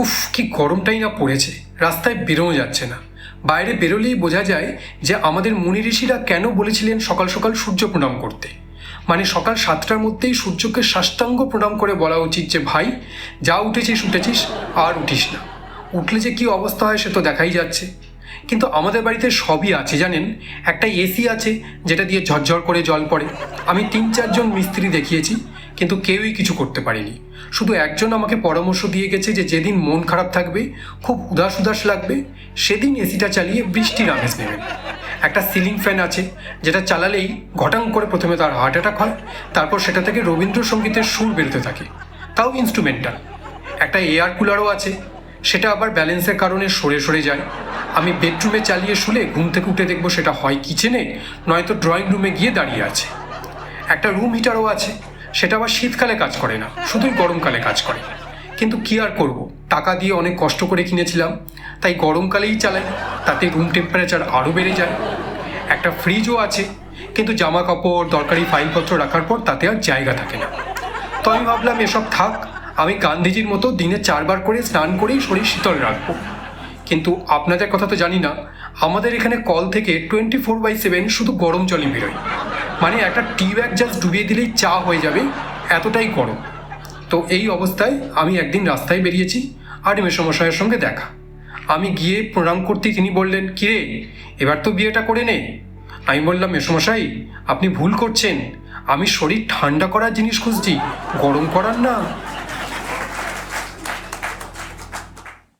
উফ, কি গরমটাই না পড়েছে, রাস্তায় বেরোনো যাচ্ছে না। বাইরে বেরোলেই বোঝা যায় যে আমাদের মুনি ঋষিরা কেন বলেছিলেন সকাল সকাল সূর্য প্রণাম করতে। মানে সকাল 7টার মধ্যেই সূর্যকে সাষ্টাঙ্গ প্রণাম করে বলা উচিত যে ভাই, যা উঠেছিস উঠেছিস, আর উঠিস না। উঠলে যে কী অবস্থা হয় সে তো দেখাই যাচ্ছে। কিন্তু আমাদের বাড়িতে সবই আছে জানেন। একটা এসি আছে যেটা দিয়ে ঝরঝর করে জল পড়ে। আমি 3-4জন মিস্ত্রি দেখিয়েছি, কিন্তু কেউই কিছু করতে পারেনি। শুধু একজন আমাকে পরামর্শ দিয়ে গেছে যে যেদিন মন খারাপ থাকবে, খুব উদাস উদাস লাগবে, সেদিন এসিটা চালিয়ে বৃষ্টির আমেজ নেবেন। একটা সিলিং ফ্যান আছে যেটা চালালেই ঘটাং করে প্রথমে তার হার্ট অ্যাটাক হয়, তারপর সেটা থেকে রবীন্দ্রসঙ্গীতের সুর বেরোতে থাকে, তাও ইনস্ট্রুমেন্টাল। একটা এয়ার কুলারও আছে, সেটা আবার ব্যালেন্সের কারণে সরে সরে যায়। আমি বেডরুমে চালিয়ে শুলে ঘুম থেকে উঠে দেখবো সেটা হয় কিচেনে, নয়তো ড্রয়িং রুমে গিয়ে দাঁড়িয়ে আছে। একটা রুম হিটারও আছে, সেটা আবার শীতকালে কাজ করে না, শুধুই গরমকালে কাজ করে। কিন্তু কি আর করব, টাকা দিয়ে অনেক কষ্ট করে কিনেছিলাম, তাই গরমকালেই চালাই, তাতে রুম টেম্পারেচার আরও বেড়ে যায়। একটা ফ্রিজও আছে, কিন্তু জামা কাপড় দরকারি ফাইলপত্র রাখার পর তাতে আর জায়গা থাকে না। তো আমি ভাবলাম এসব থাক, আমি গান্ধীজির মতো দিনে 4বার করে স্নান করেই শরীর শীতল রাখবো। কিন্তু আপনাদের কথা তো জানি না, আমাদের এখানে কল থেকে 24/7 শুধু গরম জলই বেরোয়। মানে একটা টি ব্যাগ জাস্ট ডুবিয়ে দিলেই চা হয়ে যাবে, এতটাই গরম। তো এই অবস্থায় আমি একদিন রাস্তায় বেরিয়েছি, আর মেসোমশাইয়ের সঙ্গে দেখা। আমি গিয়ে প্রণাম করতেই তিনি বললেন, কিরে, এবার তো বিয়েটা করে নে। আমি বললাম, মেসোমশাই আপনি ভুল করছেন, আমি শরীর ঠান্ডা করার জিনিস খুঁজছি, গরম করার না।